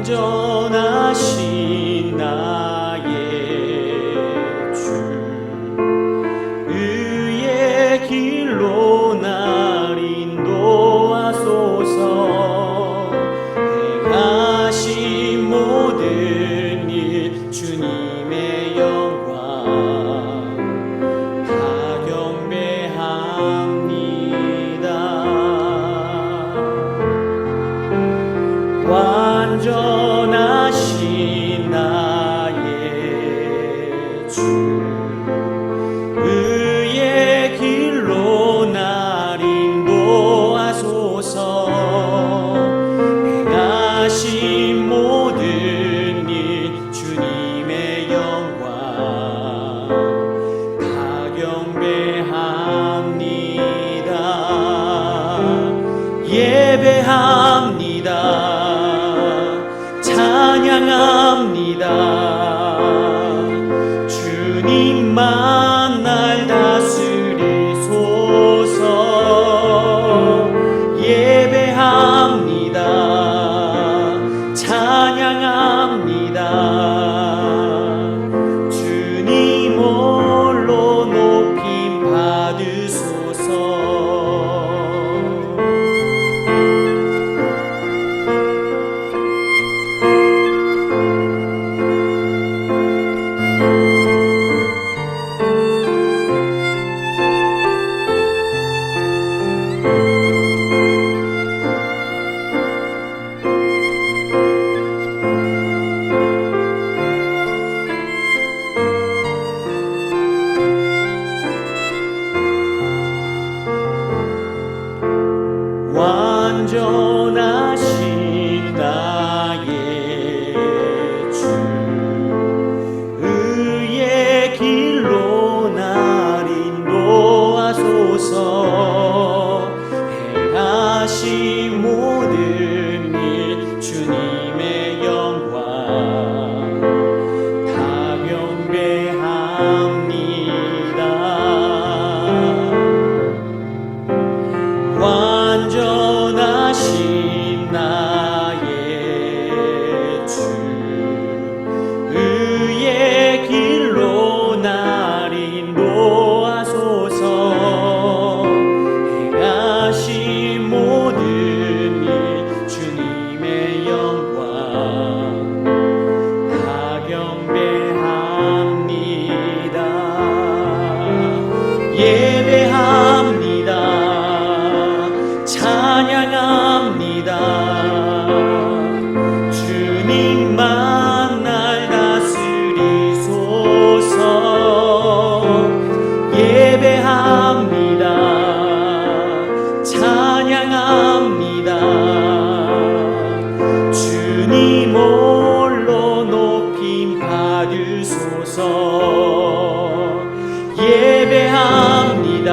완전하신 나의 주 의의 길로 날 인도하소서. 행하신 모든 일 주님의 영광 다 경배합니다. 완전하신 나의 주 의의 길로 날 인도하소서. 행하신 모든 일 주님의 영광 다 경배합니다. 예배합니다. 찬양합니다. 주님만 날 다스리소서. 예배합니다. 찬양합니다. 주님 홀로 높임 받으소서. 완전하신 나의 주 의의 길로 날 인도하소서. 행하신 모든 일 주님의 영광 다 경배합니다. 완전하신 나의 주 의의 길로 날 인도하소서. 행하신 모든 일 주님의 영광 다 경배합니다. 예배합니다. 찬양합니다. 주님만 날 다스리소서. 예배합니다. 찬양합니다. 주님 홀로 높임 받으소서. 예배합니다.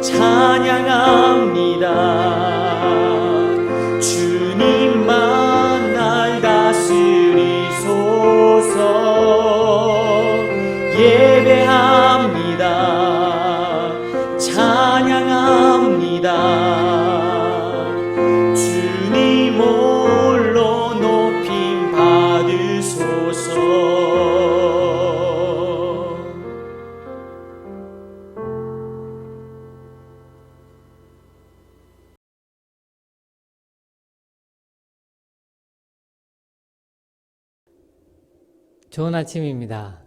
찬양합니다. 주님만 날 다스리소서. 예배합니다. 찬양합니다. 주님 홀로 높임 받으소서. 좋은 아침입니다.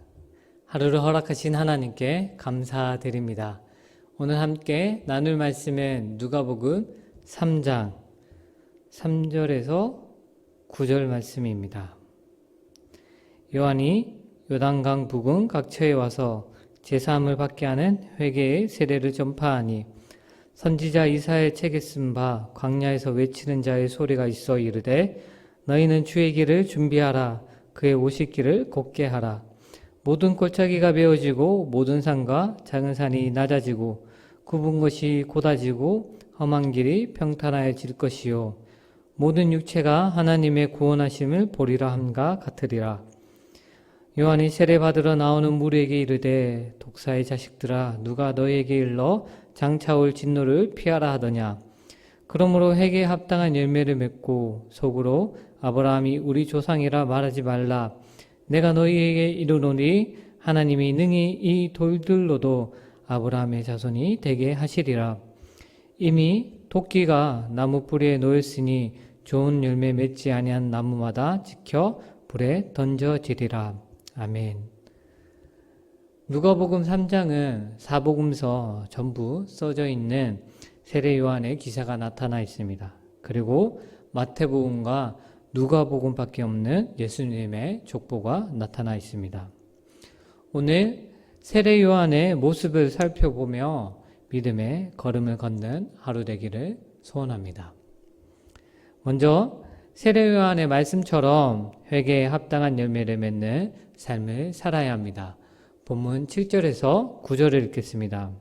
하루를 허락하신 하나님께 감사드립니다. 오늘 함께 나눌 말씀은 누가복음 3장 3절에서 9절 말씀입니다. 요한이 요단강 부근 각처에 와서 제사함을 받게 하는 회개의 세례를 전파하니 선지자 이사야의 책에 쓴 바 광야에서 외치는 자의 소리가 있어 이르되 너희는 주의 길을 준비하라. 그의 오실 길을 곱게 하라. 모든 골짜기가 메어지고 모든 산과 작은 산이 낮아지고 굽은 것이 곧아지고 험한 길이 평탄하여질 것이요 모든 육체가 하나님의 구원하심을 보리라 함과 같으리라. 요한이 세례받으러 나오는 무리에게 이르되 독사의 자식들아 누가 너희에게 일러 장차 올 진노를 피하라 하더냐. 그러므로 회개에 합당한 열매를 맺고 속으로 아브라함이 우리 조상이라 말하지 말라. 내가 너희에게 이르노니 하나님이 능히 이 돌들로도 아브라함의 자손이 되게 하시리라. 이미 도끼가 나무 뿌리에 놓였으니 좋은 열매 맺지 아니한 나무마다 지켜 불에 던져지리라. 아멘. 누가복음 3장은 사복음서 전부 써져 있는 세례 요한의 기사가 나타나 있습니다. 그리고 마태복음과 누가복음밖에 없는 예수님의 족보가 나타나 있습니다. 오늘 세례 요한의 모습을 살펴보며 믿음의 걸음을 걷는 하루 되기를 소원합니다. 먼저 세례 요한의 말씀처럼 회개에 합당한 열매를 맺는 삶을 살아야 합니다. 본문 7절에서 9절을 읽겠습니다.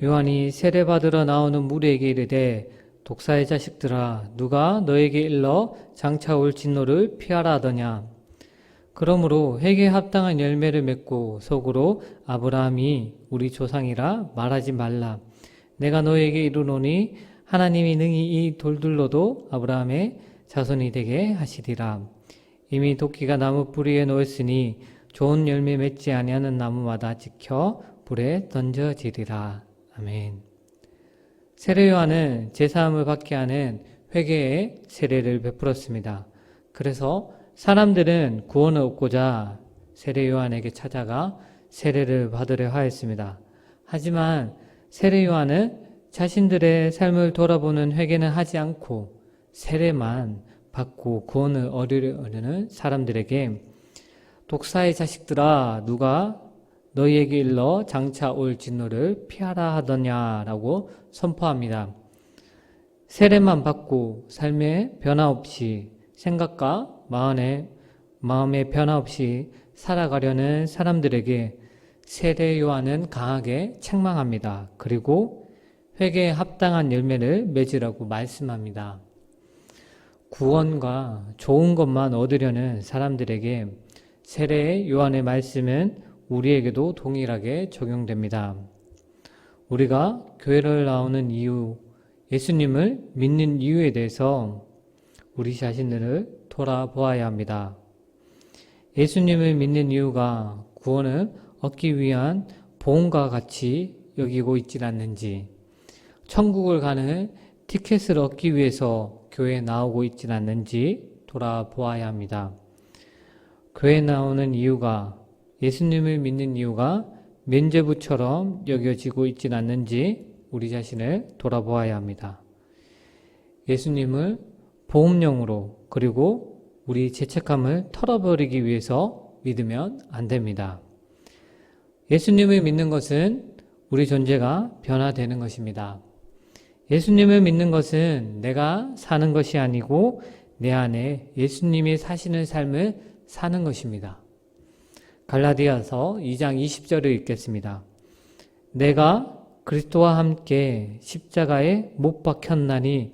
요한이 세례받으러 나오는 무리에게 이르되 독사의 자식들아 누가 너에게 일러 장차 올 진노를 피하라 하더냐. 그러므로 회개에 합당한 열매를 맺고 속으로 아브라함이 우리 조상이라 말하지 말라. 내가 너에게 이르노니 하나님이 능히 이 돌들로도 아브라함의 자손이 되게 하시리라. 이미 도끼가 나무 뿌리에 놓였으니 좋은 열매 맺지 아니하는 나무마다 지켜 불에 던져지리라. 아멘. 세례 요한은 제사함을 받게 하는 회개의 세례를 베풀었습니다. 그래서 사람들은 구원을 얻고자 세례 요한에게 찾아가 세례를 받으려 하였습니다. 하지만 세례 요한은 자신들의 삶을 돌아보는 회개는 하지 않고 세례만 받고 구원을 얻으려는 사람들에게 독사의 자식들아 누가 너희에게 일러 장차 올 진노를 피하라 하더냐라고 선포합니다. 세례만 받고 삶의 변화 없이 생각과 마음의 변화 없이 살아가려는 사람들에게 세례 요한은 강하게 책망합니다. 그리고 회개에 합당한 열매를 맺으라고 말씀합니다. 구원과 좋은 것만 얻으려는 사람들에게 세례 요한의 말씀은 우리에게도 동일하게 적용됩니다. 우리가 교회를 나오는 이유, 예수님을 믿는 이유에 대해서 우리 자신들을 돌아보아야 합니다. 예수님을 믿는 이유가 구원을 얻기 위한 보험과 같이 여기고 있지 않는지, 천국을 가는 티켓을 얻기 위해서 교회에 나오고 있지 않는지 돌아보아야 합니다. 교회에 나오는 이유가 예수님을 믿는 이유가 면죄부처럼 여겨지고 있지 않는지 우리 자신을 돌아보아야 합니다. 예수님을 보험용으로 그리고 우리 죄책감을 털어버리기 위해서 믿으면 안 됩니다. 예수님을 믿는 것은 우리 존재가 변화되는 것입니다. 예수님을 믿는 것은 내가 사는 것이 아니고 내 안에 예수님이 사시는 삶을 사는 것입니다. 갈라디아서 2장 20절을 읽겠습니다. 내가 그리스도와 함께 십자가에 못 박혔나니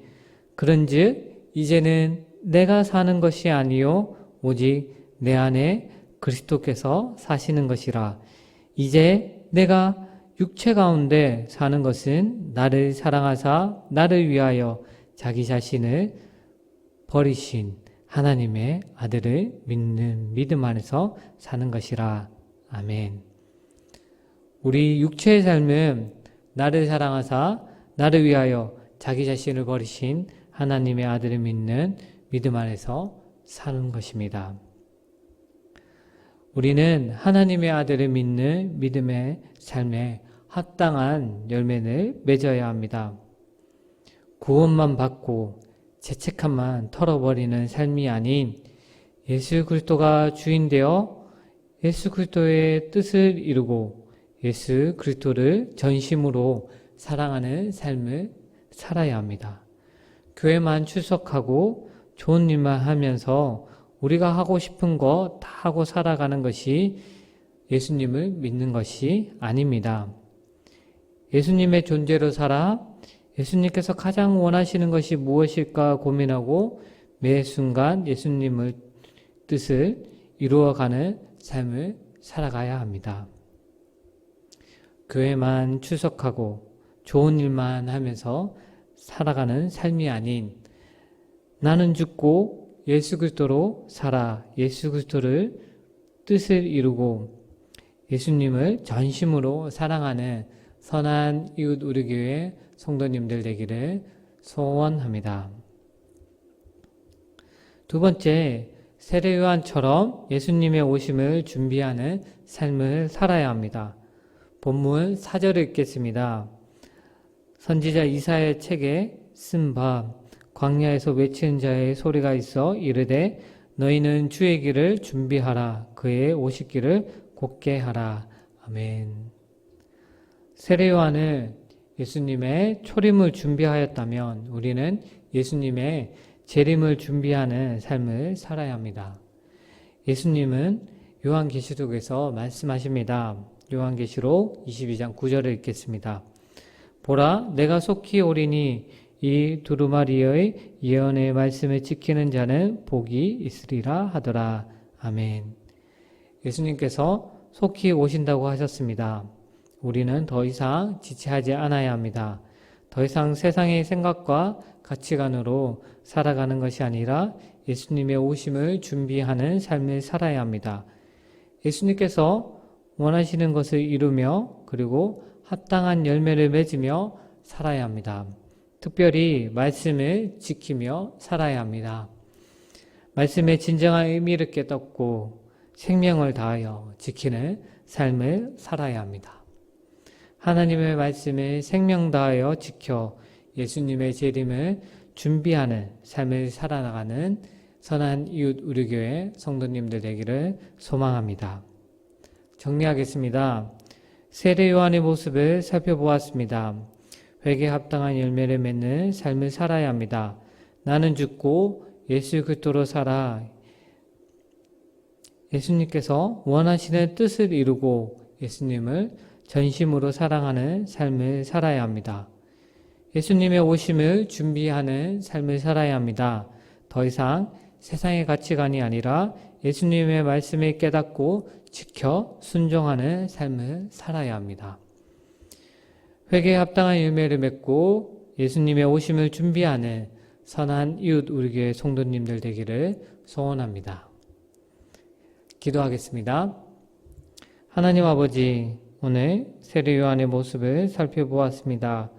그런즉 이제는 내가 사는 것이 아니요 오직 내 안에 그리스도께서 사시는 것이라. 이제 내가 육체 가운데 사는 것은 나를 사랑하사 나를 위하여 자기 자신을 버리신 하나님의 아들을 믿는 믿음 안에서 사는 것이라. 아멘. 우리 육체의 삶은 나를 사랑하사 나를 위하여 자기 자신을 버리신 하나님의 아들을 믿는 믿음 안에서 사는 것입니다. 우리는 하나님의 아들을 믿는 믿음의 삶에 합당한 열매를 맺어야 합니다. 구원만 받고 죄책감만 털어버리는 삶이 아닌 예수 그리스도가 주인 되어 예수 그리스도의 뜻을 이루고 예수 그리스도를 전심으로 사랑하는 삶을 살아야 합니다. 교회만 출석하고 좋은 일만 하면서 우리가 하고 싶은 거 다 하고 살아가는 것이 예수님을 믿는 것이 아닙니다. 예수님의 존재로 살아 예수님께서 가장 원하시는 것이 무엇일까 고민하고 매 순간 예수님의 뜻을 이루어가는 삶을 살아가야 합니다. 교회만 출석하고 좋은 일만 하면서 살아가는 삶이 아닌 나는 죽고 예수 그리스도로 살아 예수 그리스도를 뜻을 이루고 예수님을 전심으로 사랑하는 선한 이웃 우리 교회 성도님들 되기를 소원합니다. 두 번째, 세례 요한처럼 예수님의 오심을 준비하는 삶을 살아야 합니다. 본문 4절을 읽겠습니다. 선지자 이사야의 책에 쓴 바 광야에서 외치는 자의 소리가 있어 이르되 너희는 주의 길을 준비하라 그의 오실 길을 곧게 하라. 아멘. 세례 요한은 예수님의 초림을 준비하였다면 우리는 예수님의 재림을 준비하는 삶을 살아야 합니다. 예수님은 요한계시록에서 말씀하십니다. 요한계시록 22장 9절을 읽겠습니다. 보라, 내가 속히 오리니 이 두루마리의 예언의 말씀을 지키는 자는 복이 있으리라 하더라. 아멘. 예수님께서 속히 오신다고 하셨습니다. 우리는 더 이상 지체하지 않아야 합니다. 더 이상 세상의 생각과 가치관으로 살아가는 것이 아니라 예수님의 오심을 준비하는 삶을 살아야 합니다. 예수님께서 원하시는 것을 이루며 그리고 합당한 열매를 맺으며 살아야 합니다. 특별히 말씀을 지키며 살아야 합니다. 말씀의 진정한 의미를 깨닫고 생명을 다하여 지키는 삶을 살아야 합니다. 하나님의 말씀을 생명 다하여 지켜 예수님의 재림을 준비하는 삶을 살아나가는 선한 이웃 우리 교회 성도님들 되기를 소망합니다. 정리하겠습니다. 세례 요한의 모습을 살펴보았습니다. 회개에 합당한 열매를 맺는 삶을 살아야 합니다. 나는 죽고 예수 그리스도로 살아 예수님께서 원하시는 뜻을 이루고 예수님을 전심으로 사랑하는 삶을 살아야 합니다. 예수님의 오심을 준비하는 삶을 살아야 합니다. 더 이상 세상의 가치관이 아니라 예수님의 말씀을 깨닫고 지켜 순종하는 삶을 살아야 합니다. 회개에 합당한 열매를 맺고 예수님의 오심을 준비하는 선한 이웃 우리 교회 성도님들 되기를 소원합니다. 기도하겠습니다. 하나님 아버지, 오늘 세례 요한의 모습을 살펴보았습니다.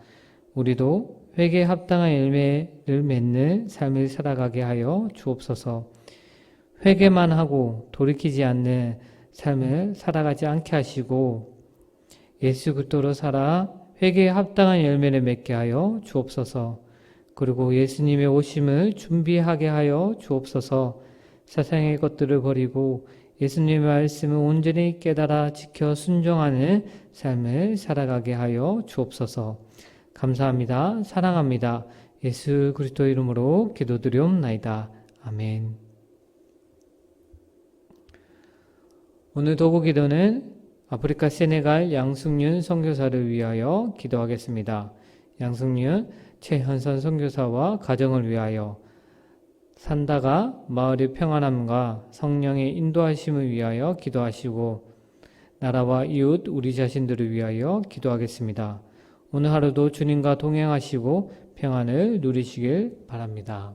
우리도 회개에 합당한 열매를 맺는 삶을 살아가게 하여 주옵소서. 회개만 하고 돌이키지 않는 삶을 살아가지 않게 하시고 예수 그리스도로 살아 회개에 합당한 열매를 맺게 하여 주옵소서. 그리고 예수님의 오심을 준비하게 하여 주옵소서. 세상의 것들을 버리고 예수님의 말씀을 온전히 깨달아 지켜 순종하는 삶을 살아가게 하여 주옵소서. 감사합니다. 사랑합니다. 예수 그리스도 이름으로 기도드리옵나이다. 아멘. 오늘 도구 기도는 아프리카 세네갈 양승윤 선교사를 위하여 기도하겠습니다. 양승윤 최현선 선교사와 가정을 위하여 산다가 마을의 평안함과 성령의 인도하심을 위하여 기도하시고 나라와 이웃 우리 자신들을 위하여 기도하겠습니다. 오늘 하루도 주님과 동행하시고 평안을 누리시길 바랍니다.